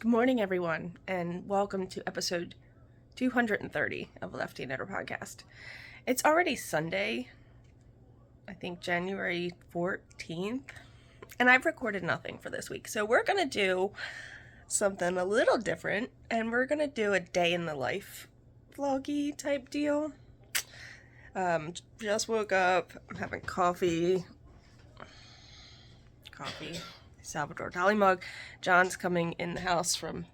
Good morning, everyone, and welcome to episode 230 of Lefty Knitter Podcast. It's already Sunday, I think January 14th, and I've recorded nothing for this week. So we're going to do something a little different, and we're going to do a day in the life vloggy type deal. Just woke up, I'm having coffee, Salvador Dali mug. John's coming in the house from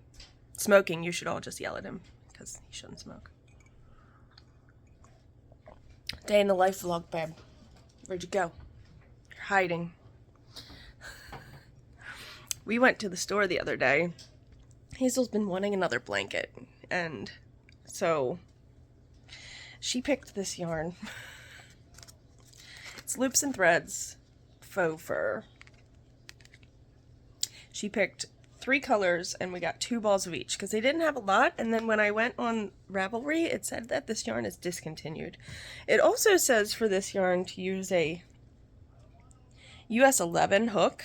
smoking. You should all just yell at him because he shouldn't smoke. Day in the life vlog, babe. Where'd you go? You're hiding. We went to the store the other day. Hazel's been wanting another blanket, and so she picked this yarn. It's Loops and Threads faux fur. She picked 3 colors, and we got 2 balls of each, because they didn't have a lot, and then when I went on Ravelry, it said that this yarn is discontinued. It also says for this yarn to use a US 11 hook,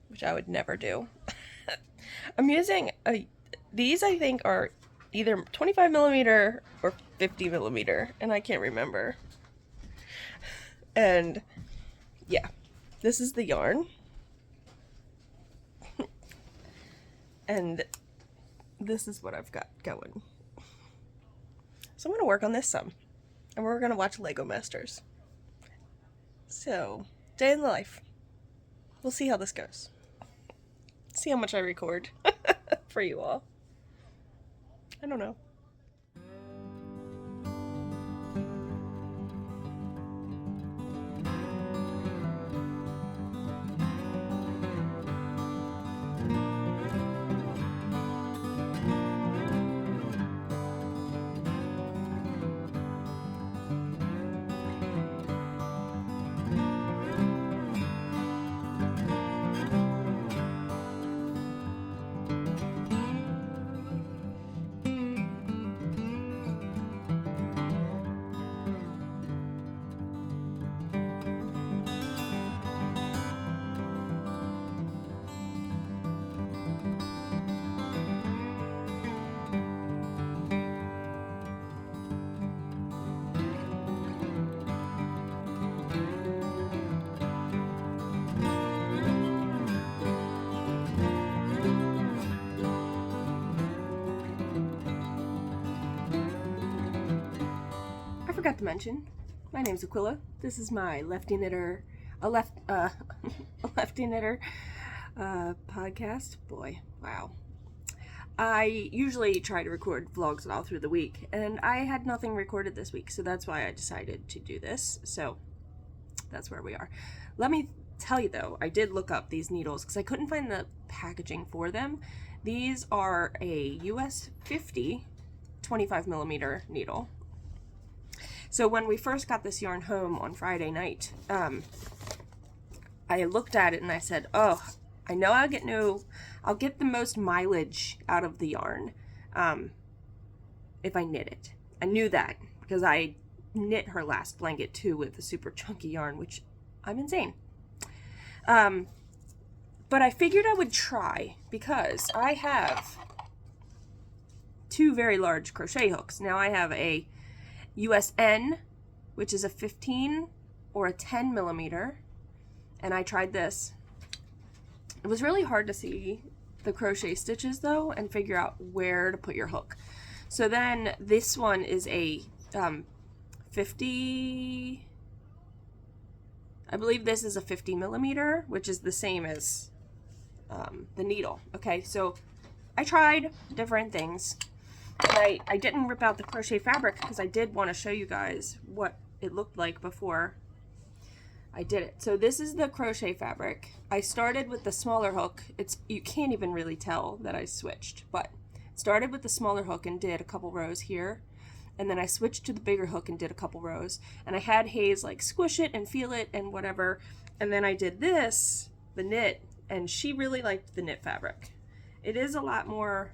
which I would never do. I'm using these I think are either 25 millimeter or 50 millimeter, and I can't remember. And yeah, this is the yarn. And this is what I've got going. So I'm going to work on this some. And we're going to watch Lego Masters. So, day in the life. We'll see how this goes. See how much I record for you all. I don't know. I forgot to mention, my name's Aquila. This is my Lefty Knitter, a Lefty Knitter podcast. Boy, wow. I usually try to record vlogs all through the week, and I had nothing recorded this week, so that's why I decided to do this. So that's where we are. Let me tell you though, I did look up these needles because I couldn't find the packaging for them. These are a US 50 25 millimeter needle. So when we first got this yarn home on Friday night, I looked at it and I said, oh, I know I'll get the most mileage out of the yarn if I knit it. I knew that because I knit her last blanket too with a super chunky yarn, which I'm insane. But I figured I would try because I have 2 very large crochet hooks. Now I have a USN, which is a 15 or a 10 millimeter, and I tried this. It was really hard to see the crochet stitches though and figure out where to put your hook. So then this one is a 50, I believe this is a 50 millimeter, which is the same as the needle. Okay, so I tried different things. And I didn't rip out the crochet fabric because I did want to show you guys what it looked like before I did it. So this is the crochet fabric. I started with the smaller hook. You can't even really tell that I switched, but started with the smaller hook and did a couple rows here. And then I switched to the bigger hook and did a couple rows. And I had Haze like squish it and feel it and whatever. And then I did this, the knit, and she really liked the knit fabric. It is a lot more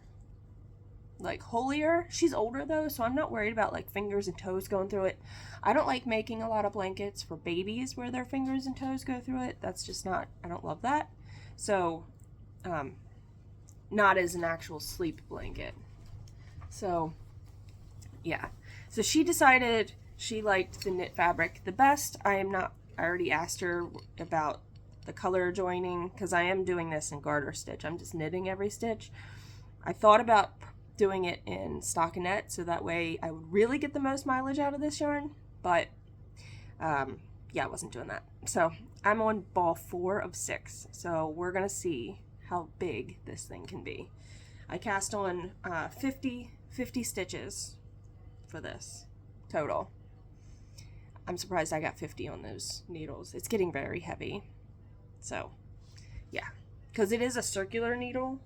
like holier. She's older though, so I'm not worried about like fingers and toes going through it. I don't like making a lot of blankets for babies where their fingers and toes go through it. That's just not, I don't love that. So not as an actual sleep blanket. So, yeah. So she decided she liked the knit fabric the best. I already asked her about the color joining, because I am doing this in garter stitch. I'm just knitting every stitch. I thought about doing it in stockinette, so that way I would really get the most mileage out of this yarn, but yeah, I wasn't doing that. So I'm on ball 4 of 6, so we're gonna see how big this thing can be. I cast on 50 stitches for this total. I'm surprised I got 50 on those needles. It's getting very heavy. So yeah, because it is a circular needle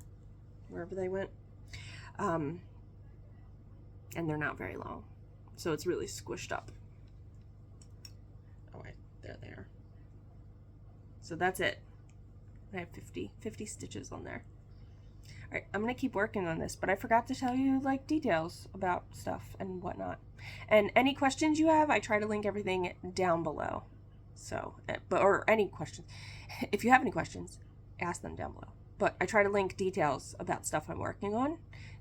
wherever they went, and they're not very long, so it's really squished up. Oh wait, there they are. So that's it. I have 50 stitches on there. All right, I'm gonna keep working on this, but I forgot to tell you like details about stuff and whatnot. And any questions you have, I try to link everything down below. So, or any questions. If you have any questions, ask them down below. But I try to link details about stuff I'm working on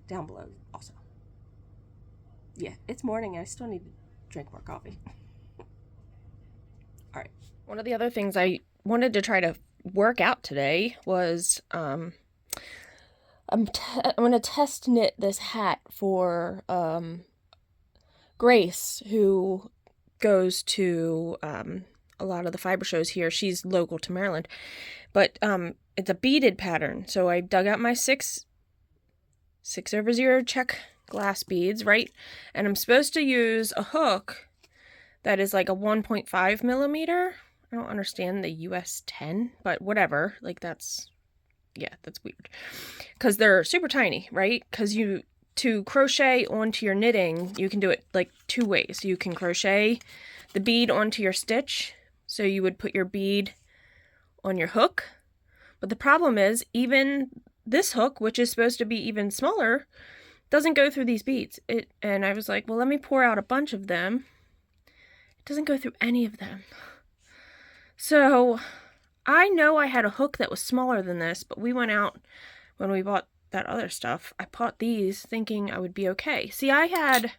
down below also. Yeah, it's morning. I still need to drink more coffee. All right. One of the other things I wanted to try to work out today was I'm going to test knit this hat for Grace, who goes to a lot of the fiber shows here. She's local to Maryland, but it's a beaded pattern. So I dug out my 6/0 check glass beads, right? And I'm supposed to use a hook that is like a 1.5 millimeter. I don't understand the US 10, but whatever. Like that's weird. Because they're super tiny, right? Because to crochet onto your knitting, you can do it like 2 ways. You can crochet the bead onto your stitch. So you would put your bead on your hook. But the problem is, even this hook, which is supposed to be even smaller, doesn't go through these beads. And I was like, well, let me pour out a bunch of them. It doesn't go through any of them. So I know I had a hook that was smaller than this, but we went out when we bought that other stuff. I bought these thinking I would be okay. See, I had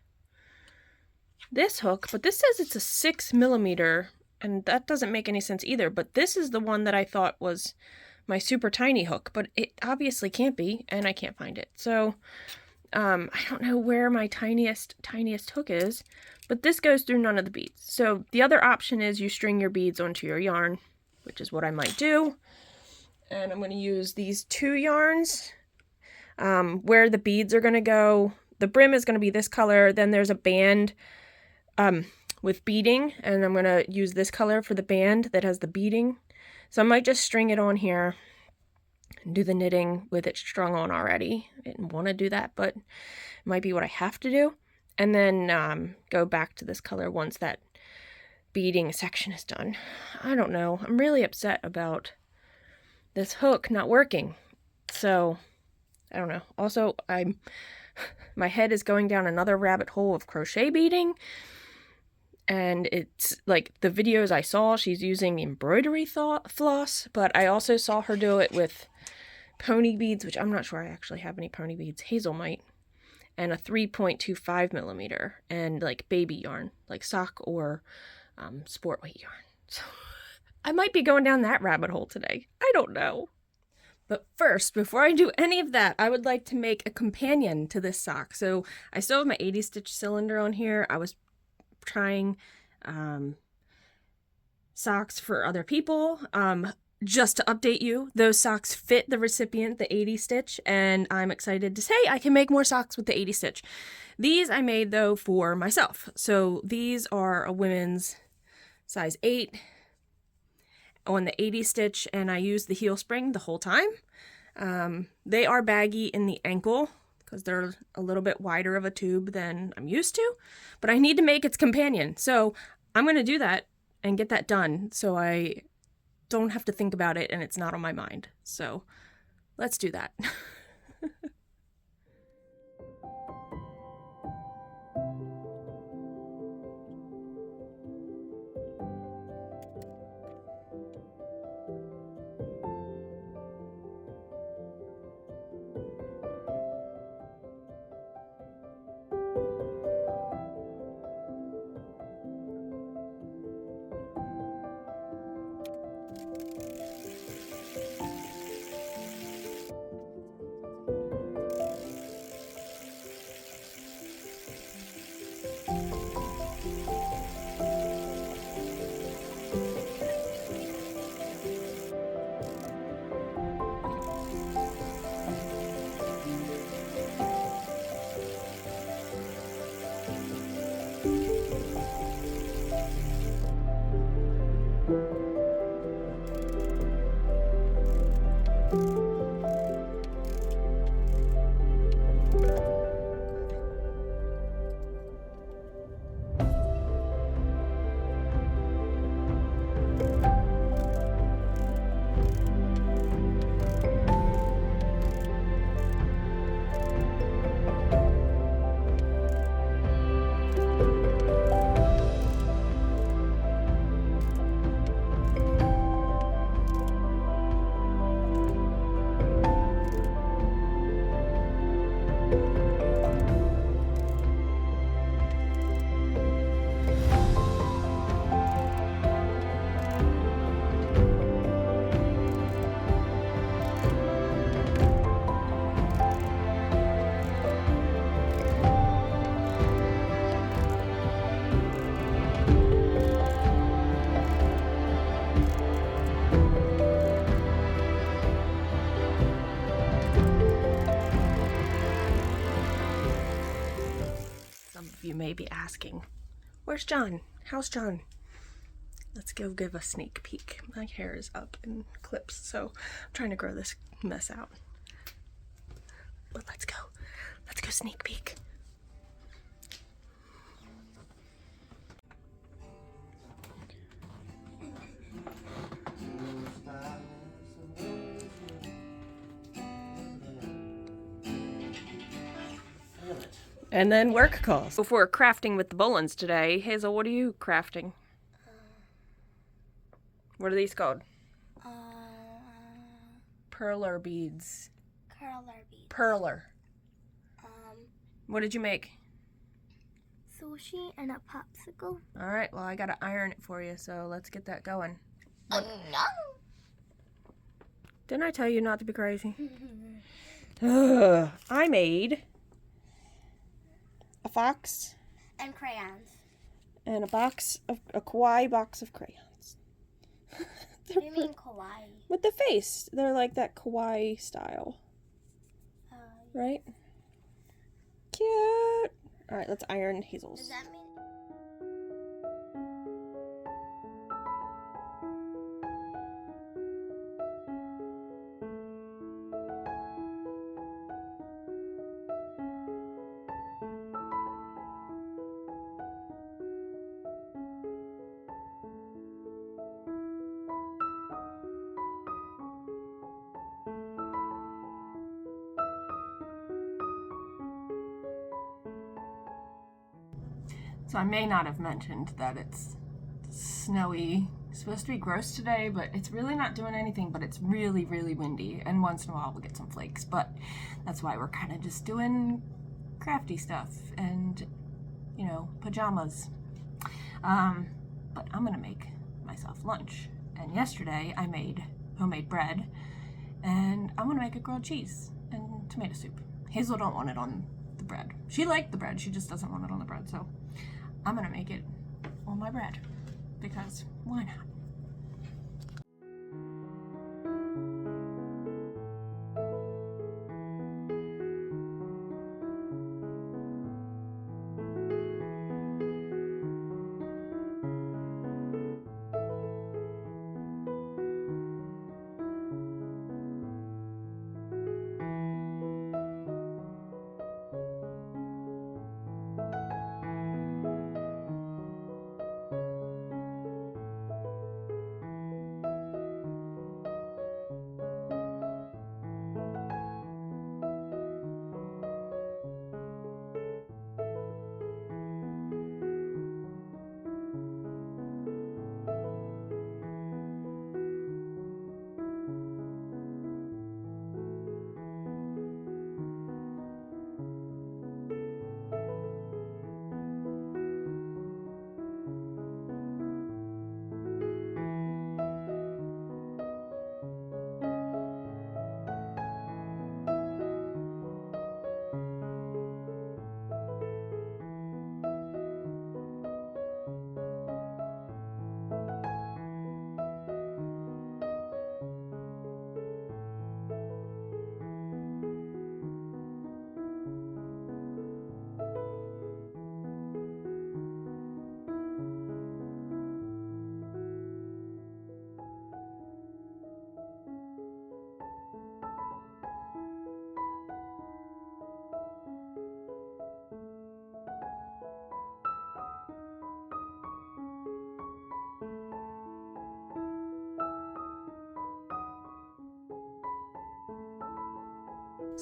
this hook, but this says it's a 6 millimeter, and that doesn't make any sense either. But this is the one that I thought was my super tiny hook, but it obviously can't be, and I can't find it. So I don't know where my tiniest hook is, but this goes through none of the beads. So the other option is you string your beads onto your yarn, which is what I might do. And I'm going to use these 2 yarns where the beads are going to go. The brim is going to be this color. Then there's a band with beading, and I'm going to use this color for the band that has the beading. So I might just string it on here and do the knitting with it strung on already. I didn't want to do that, but it might be what I have to do. And then go back to this color once that beading section is done. I don't know. I'm really upset about this hook not working. So, I don't know. Also, my head is going down another rabbit hole of crochet beading. And it's like the videos I saw, she's using embroidery floss, but I also saw her do it with pony beads, which I'm not sure I actually have any pony beads. Hazel might. And a 3.25 millimeter and like baby yarn, like sock or sport weight yarn. So I might be going down that rabbit hole today. I don't know. But first, before I do any of that, I would like to make a companion to this sock. So I still have my 80 stitch cylinder on here. I was trying socks for other people. Just to update you, those socks fit the recipient, the 80 stitch, and I'm excited to say I can make more socks with the 80 stitch. These I made though for myself. So these are a women's size 8 on the 80 stitch, and I used the heel spring the whole time. They are baggy in the ankle because they're a little bit wider of a tube than I'm used to, but I need to make its companion. So I'm going to do that and get that done so I don't have to think about it and it's not on my mind. So let's do that. You may be asking, where's John? How's John? Let's go give a sneak peek. My hair is up in clips, so I'm trying to grow this mess out. But let's go. Let's go sneak peek. And then work calls. Before crafting with the Bolins today, Hazel, what are you crafting? What are these called? Perler beads. Curler beads. Perler. What did you make? Sushi and a popsicle. All right, well, I gotta iron it for you, so let's get that going. No. Didn't I tell you not to be crazy? I made a fox And crayons. and a kawaii box of crayons. What do you mean kawaii? With the face. They're like that kawaii style. Right? Cute. All right, let's iron Hazel's. Does that mean... So I may not have mentioned that it's snowy. It's supposed to be gross today, but it's really not doing anything, but it's really, really windy. And once in a while we'll get some flakes, but that's why we're kind of just doing crafty stuff and, you know, pajamas. But I'm gonna make myself lunch. And yesterday I made homemade bread, and I'm gonna make a grilled cheese and tomato soup. Hazel don't want it on the bread. She liked the bread, she just doesn't want it on the bread, so I'm gonna make it on my bread, because why not?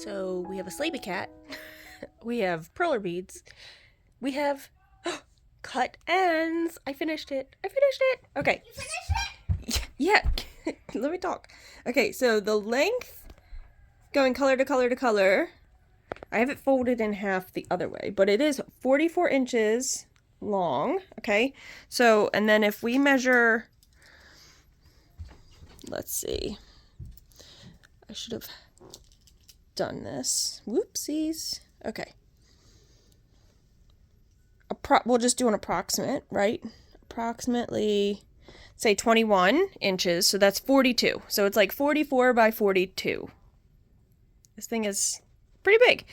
So we have a sleepy cat. We have perler beads. We have cut ends. I finished it. Okay. You finished it? Yeah. Let me talk. Okay, so the length going color to color to color. I have it folded in half the other way, but it is 44 inches long. Okay. So, and then if we measure, let's see. I should have done this. Whoopsies. Okay. We'll just do an approximate, right? Approximately, say 21 inches. So that's 42. So it's like 44 by 42. This thing is pretty big.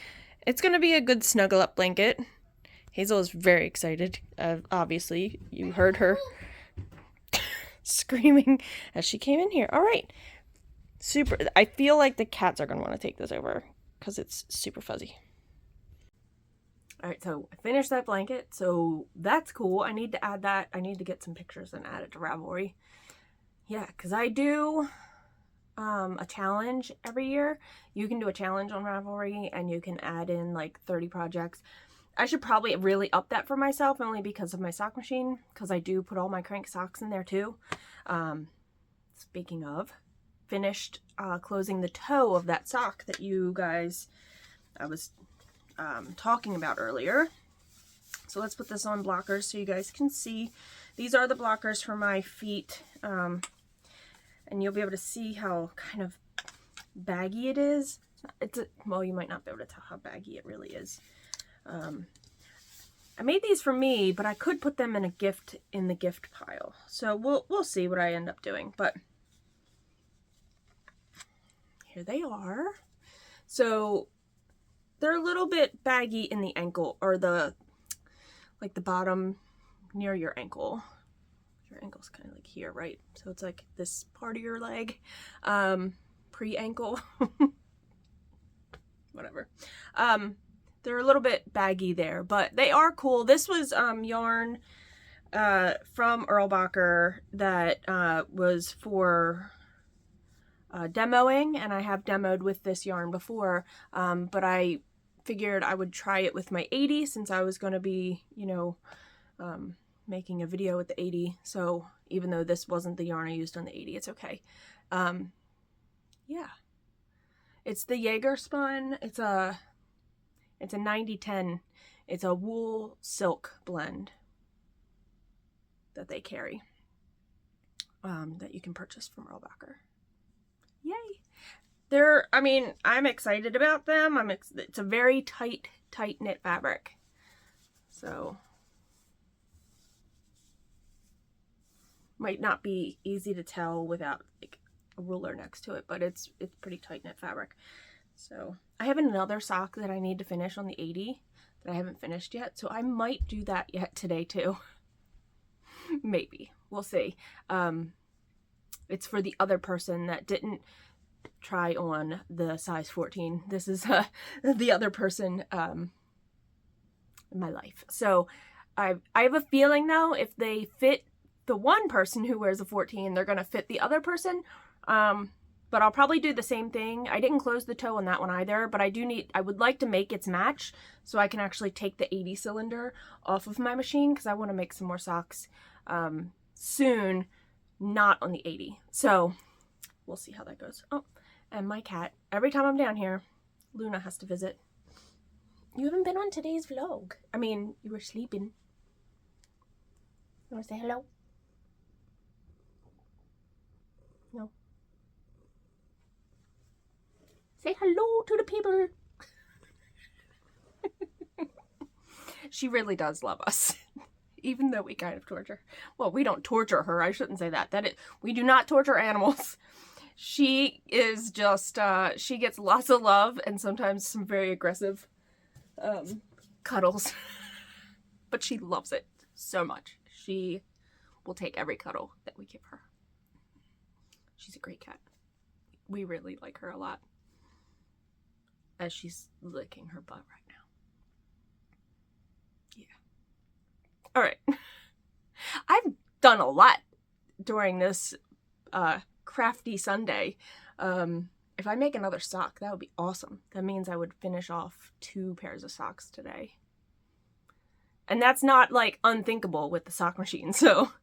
It's going to be a good snuggle up blanket. Hazel is very excited. Obviously, you heard her screaming as she came in here. All right. Super. I feel like the cats are going to want to take this over because it's super fuzzy. All right, so I finished that blanket, so that's cool. I need to add that. I need to get some pictures and add it to Ravelry. Yeah, because I do a challenge every year. You can do a challenge on Ravelry, and you can add in like 30 projects. I should probably really up that for myself, only because of my sock machine, because I do put all my crank socks in there too. Speaking of, finished closing the toe of that sock that you guys, I was talking about earlier. So let's put this on blockers so you guys can see. These are the blockers for my feet, and you'll be able to see how kind of baggy it is. Well, you might not be able to tell how baggy it really is. I made these for me, but I could put them in the gift pile. So we'll see what I end up doing. But here they are. So they're a little bit baggy in the ankle, or the bottom near your ankle. Your ankle's kind of like here, right? So it's like this part of your leg, pre-ankle, whatever. They're a little bit baggy there, but they are cool. This was yarn from Erlbacher that was for demoing, and I have demoed with this yarn before, but I figured I would try it with my 80 since I was going to be, making a video with the 80. So even though this wasn't the yarn I used on the 80, it's okay. Yeah. It's the Jaeger spun. It's a 90-10. It's a wool silk blend that they carry, that you can purchase from Erlbacher. Yay. I'm excited about them. It's a very tight knit fabric. So might not be easy to tell without like a ruler next to it, but it's pretty tight knit fabric. So I have another sock that I need to finish on the 80 that I haven't finished yet. So I might do that yet today too. Maybe. We'll see. It's for the other person that didn't try on the size 14. This is the other person in my life. So I have a feeling though, if they fit the one person who wears a 14, they're going to fit the other person. But I'll probably do the same thing. I didn't close the toe on that one either, but I would like to make its match so I can actually take the 80 cylinder off of my machine, because I want to make some more socks soon, not on the 80. So we'll see how that goes. Oh, and my cat, every time I'm down here, Luna has to visit. You haven't been on today's vlog. I mean, you were sleeping. You want to say hello? No. Say hello to the people. She really does love us. Even though we kind of torture. Well, we don't torture her. I shouldn't say that. We do not torture animals. She is just, she gets lots of love and sometimes some very aggressive cuddles. But she loves it so much. She will take every cuddle that we give her. She's a great cat. We really like her a lot. As she's licking her butt right now. Yeah. All right. I've done a lot during this crafty Sunday. if I make another sock, that would be awesome. That means I would finish off 2 pairs of socks today. And that's not, like, unthinkable with the sock machine, so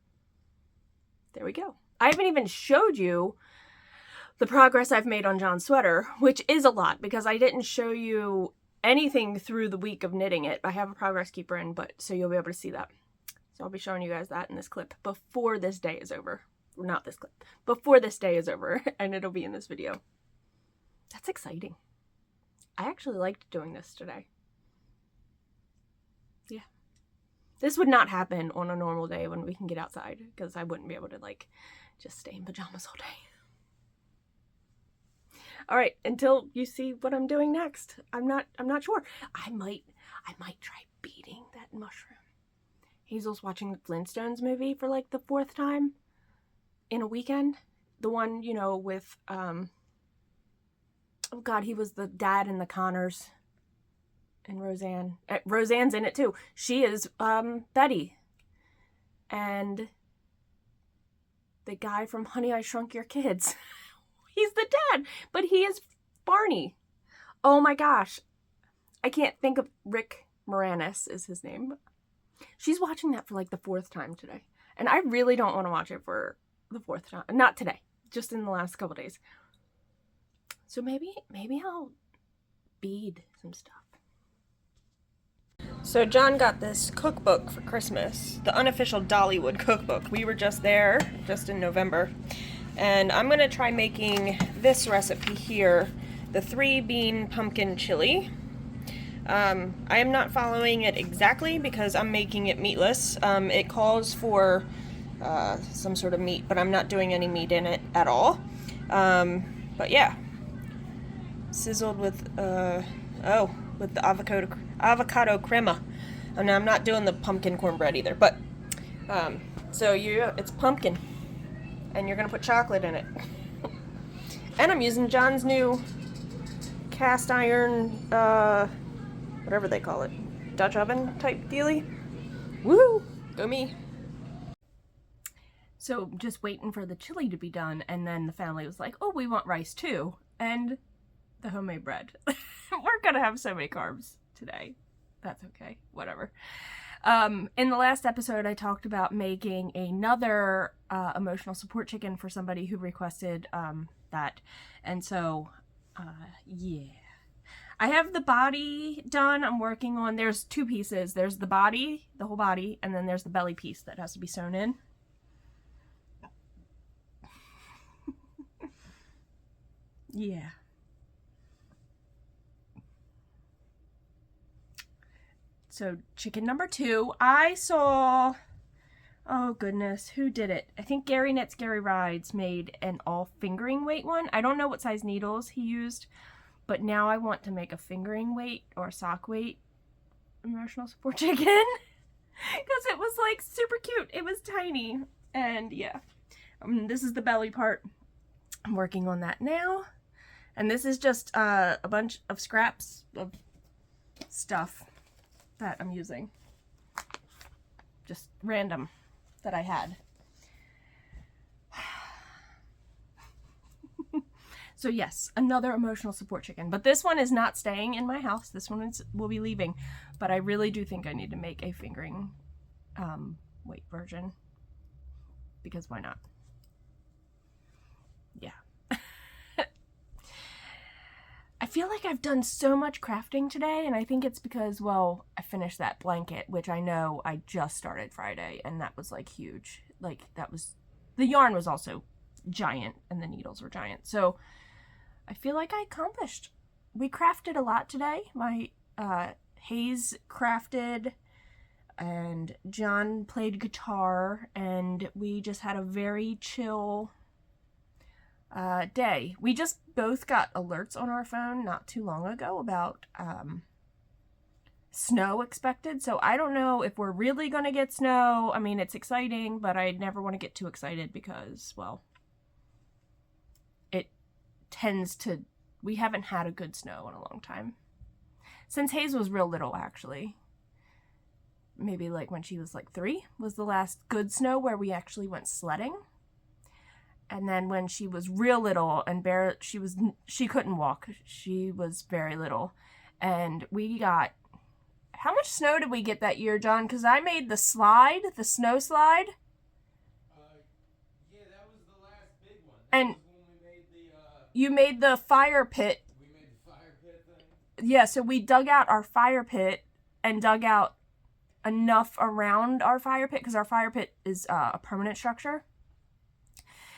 there we go. I haven't even showed you the progress I've made on John's sweater, which is a lot, because I didn't show you anything through the week of knitting it. I have a progress keeper in, but so you'll be able to see that. So I'll be showing you guys that in this clip before this day is over. Not this clip. Before this day is over, and it'll be in this video. That's exciting. I actually liked doing this today. Yeah. This would not happen on a normal day when we can get outside, because I wouldn't be able to, like, just stay in pajamas all day. All right, until you see what I'm doing next. I'm not sure. I might try beading that mushroom. Hazel's watching the Flintstones movie for, like, the 4th time in a weekend. The one, you know, with, oh God, he was the dad in the Connors. And Roseanne. Roseanne's in it, too. She is, Betty. And the guy from Honey, I Shrunk Your Kids. He's the dad, but he is Barney. Oh my gosh. I can't think of Rick Moranis is his name. She's watching that for like the 4th time today. And I really don't want to watch it for the 4th time. Not today. Just in the last couple days. So maybe I'll bead some stuff. So John got this cookbook for Christmas. The unofficial Dollywood cookbook. We were just there, just in November. And I'm going to try making this recipe here. The 3-bean pumpkin chili. I am not following it exactly because I'm making it meatless. It calls for some sort of meat, but I'm not doing any meat in it at all. But yeah, sizzled with with the avocado crema. And I'm not doing the pumpkin cornbread either. But so it's pumpkin, and you're gonna put chocolate in it. And I'm using John's new cast iron, whatever they call it, Dutch oven type dealie. Woo! Go me. So just waiting for the chili to be done, and then the family was like, oh, we want rice too, and the homemade bread. We're gonna have so many carbs today. That's okay, whatever. In the last episode, I talked about making another emotional support chicken for somebody who requested that, and so yeah. I have the body done. I'm working on, there's 2 pieces. There's the body, the whole body, and then there's the belly piece that has to be sewn in. Yeah. So chicken number 2, I saw, oh goodness, who did it? I think Gary Knits, Gary Rides made an all fingering weight one. I don't know what size needles he used, but now I want to make a fingering weight or sock weight emotional support chicken because it was like super cute. It was tiny, and yeah, this is the belly part. I'm working on that now, and this is just a bunch of scraps of stuff that I'm using, just random that I had. So yes, another emotional support chicken, but this one is not staying in my house. This one will be leaving, but I really do think I need to make a fingering weight version, because why not? Yeah. I feel like I've done so much crafting today, and I think it's because, well, I finished that blanket, which I know I just started Friday, and that was like huge. Like, that was, the yarn was also giant and the needles were giant. So I feel like I accomplished. We crafted a lot today. My Hayes crafted, and John played guitar, and we just had a very chill day. We just both got alerts on our phone not too long ago about snow expected. So I don't know if we're really gonna get snow. I mean, it's exciting, but I never want to get too excited because, well, it tends to, we haven't had a good snow in a long time. Since Hayes was real little, actually. Maybe like when she was like 3 was the last good snow where we actually went sledding. And then when she was real little and she couldn't walk. She was very little. And we got, how much snow did we get that year, John? Because I made the slide, the snow slide. Yeah, that was the last big one. And was when we made you made the fire pit. We made the fire pit thing. Yeah, so we dug out our fire pit and dug out enough around our fire pit because our fire pit is a permanent structure.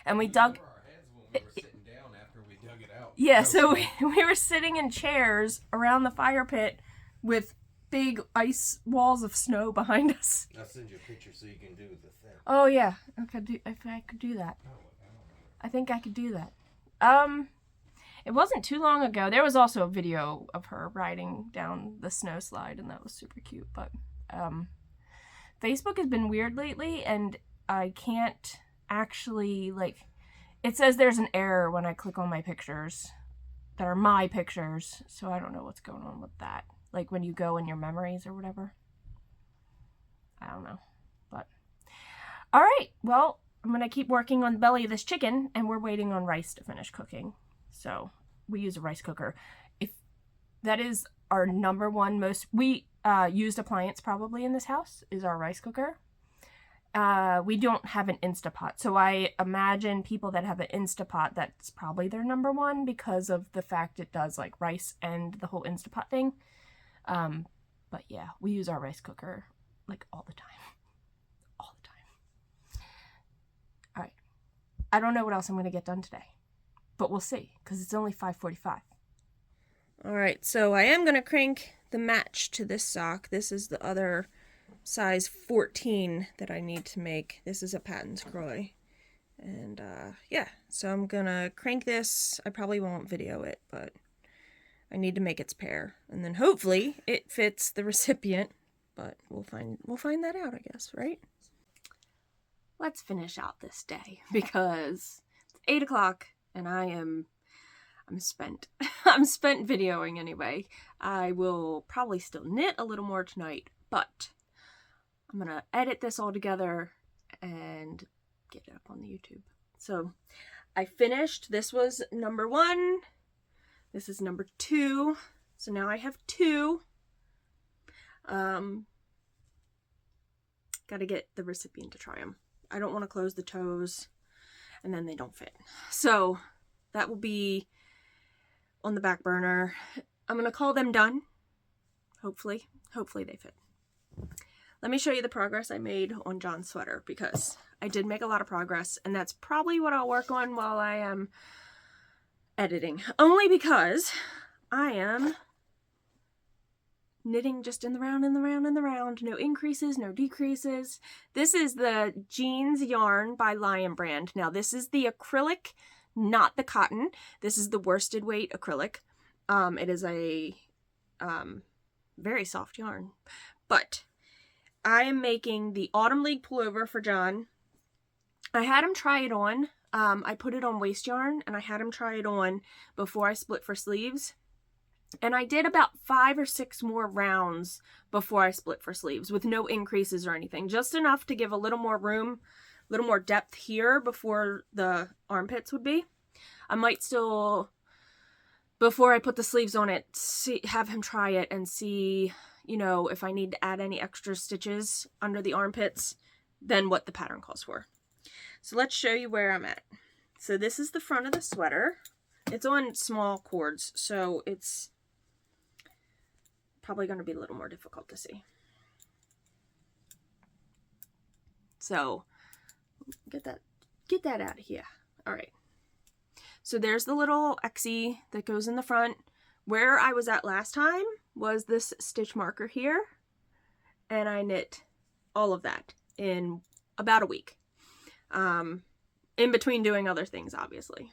And we dug. Our heads when we were sitting down after we dug it out. Yeah, so we were sitting in chairs around the fire pit with big ice walls of snow behind us. I'll send you a picture so you can do the thing. Oh yeah, if I could do that. I think I could do that. It wasn't too long ago. There was also a video of her riding down the snow slide, and that was super cute. But Facebook has been weird lately, and I can't actually, like, it says there's an error when I click on my pictures that are my pictures, so I don't know what's going on with that. Like when you go in your memories or whatever. I don't know. But all right, well, I'm gonna keep working on the belly of this chicken, and we're waiting on rice to finish cooking. So we use a rice cooker. If that is our number one most used appliance probably in this house is our rice cooker. We don't have an Instapot, so I imagine people that have an Instapot, that's probably their number one because of the fact it does like rice and the whole Instapot thing. But yeah, we use our rice cooker like all the time. All the time. All right. I don't know what else I'm going to get done today, but we'll see because it's only 5:45. All right, so I am going to crank the match to this sock. This is the other size 14 that I need to make. This is a patent scroll. And yeah, so I'm going to crank this. I probably won't video it, but I need to make its pair, and then hopefully it fits the recipient, but we'll find that out, I guess, right? Let's finish out this day because it's 8 o'clock and I'm spent. I'm spent videoing anyway. I will probably still knit a little more tonight, but I'm gonna edit this all together and get it up on the YouTube. So I finished. This was number 1. This is number 2. So now I have 2. Got to get the recipient to try them. I don't want to close the toes and then they don't fit. So that will be on the back burner. I'm going to call them done. Hopefully they fit. Let me show you the progress I made on John's sweater because I did make a lot of progress, and that's probably what I'll work on while I am editing, only because I am knitting just in the round, no increases, no decreases. This is the Jeans yarn by Lion Brand. Now this is the acrylic, not the cotton. This is the worsted weight acrylic. It is a very soft yarn, but I am making the Autumn League pullover for John. I had him try it on. I put it on waist yarn and I had him try it on before I split for sleeves. And I did about 5 or 6 more rounds before I split for sleeves with no increases or anything. Just enough to give a little more room, a little more depth here before the armpits would be. I might still, before I put the sleeves on it, have him try it and see, you know, if I need to add any extra stitches under the armpits than what the pattern calls for. So let's show you where I'm at. So this is the front of the sweater. It's on small cords, so it's probably going to be a little more difficult to see. So get that out of here. All right. So there's the little Xy that goes in the front. Where I was at last time was this stitch marker here, and I knit all of that in about a week. In between doing other things, obviously.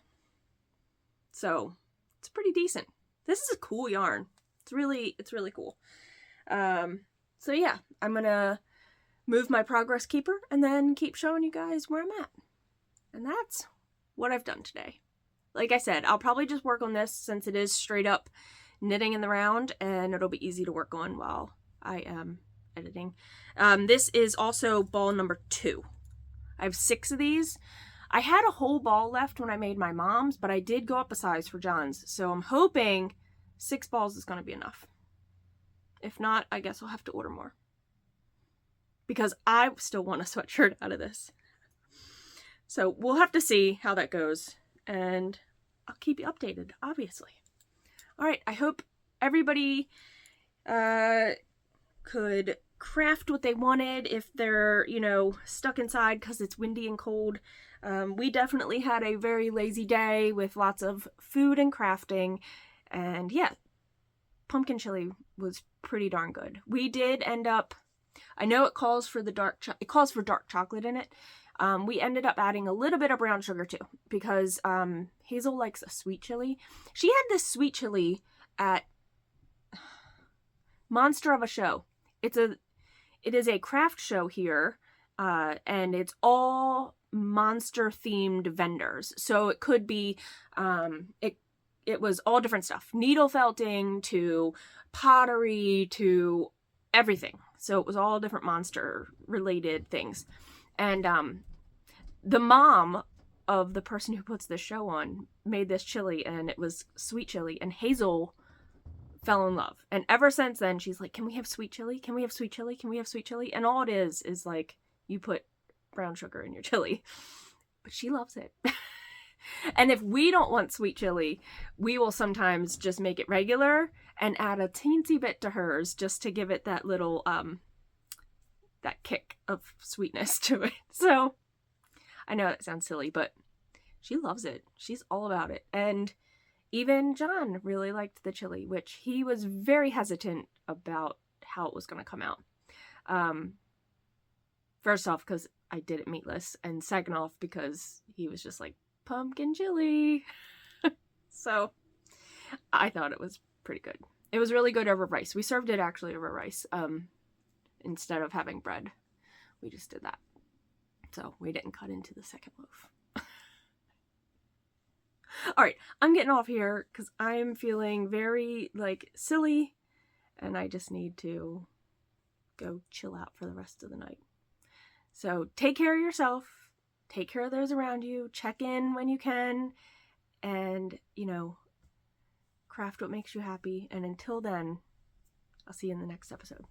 So it's pretty decent. This is a cool yarn. It's really cool. So yeah, I'm gonna move my progress keeper and then keep showing you guys where I'm at. And that's what I've done today. Like I said, I'll probably just work on this since it is straight up knitting in the round, and it'll be easy to work on while I am editing. This is also ball number 2. I have 6 of these. I had a whole ball left when I made my mom's, but I did go up a size for John's. So I'm hoping 6 balls is going to be enough. If not, I guess I'll have to order more. Because I still want a sweatshirt out of this. So we'll have to see how that goes. And I'll keep you updated, obviously. All right, I hope everybody could craft what they wanted if they're, you know, stuck inside because it's windy and cold. We definitely had a very lazy day with lots of food and crafting. And yeah, pumpkin chili was pretty darn good. We did end up, I know it calls for dark chocolate in it. We ended up adding a little bit of brown sugar too, because Hazel likes a sweet chili. She had this sweet chili at Monster of a Show. It is a craft show here, and it's all monster themed vendors. So it could be, it was all different stuff, needle felting to pottery to everything. So it was all different monster related things. And the mom of the person who puts this show on made this chili, and it was sweet chili, and Hazel fell in love. And ever since then, she's like, can we have sweet chili? Can we have sweet chili? Can we have sweet chili? And all it is like you put brown sugar in your chili. But she loves it. And if we don't want sweet chili, we will sometimes just make it regular and add a teensy bit to hers just to give it that little, that kick of sweetness to it. So I know that sounds silly, but she loves it. She's all about it. And even John really liked the chili, which he was very hesitant about how it was going to come out. First off, because I did it meatless, and second off, because he was just like, pumpkin chili. So I thought it was pretty good. It was really good over rice. We served it actually over rice instead of having bread. We just did that. So we didn't cut into the second loaf. All right, I'm getting off here because I'm feeling very like silly, and I just need to go chill out for the rest of the night. So take care of yourself. Take care of those around you. Check in when you can. And, you know, craft what makes you happy. And until then, I'll see you in the next episode.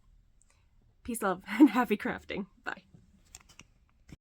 Peace, love, and happy crafting. Bye.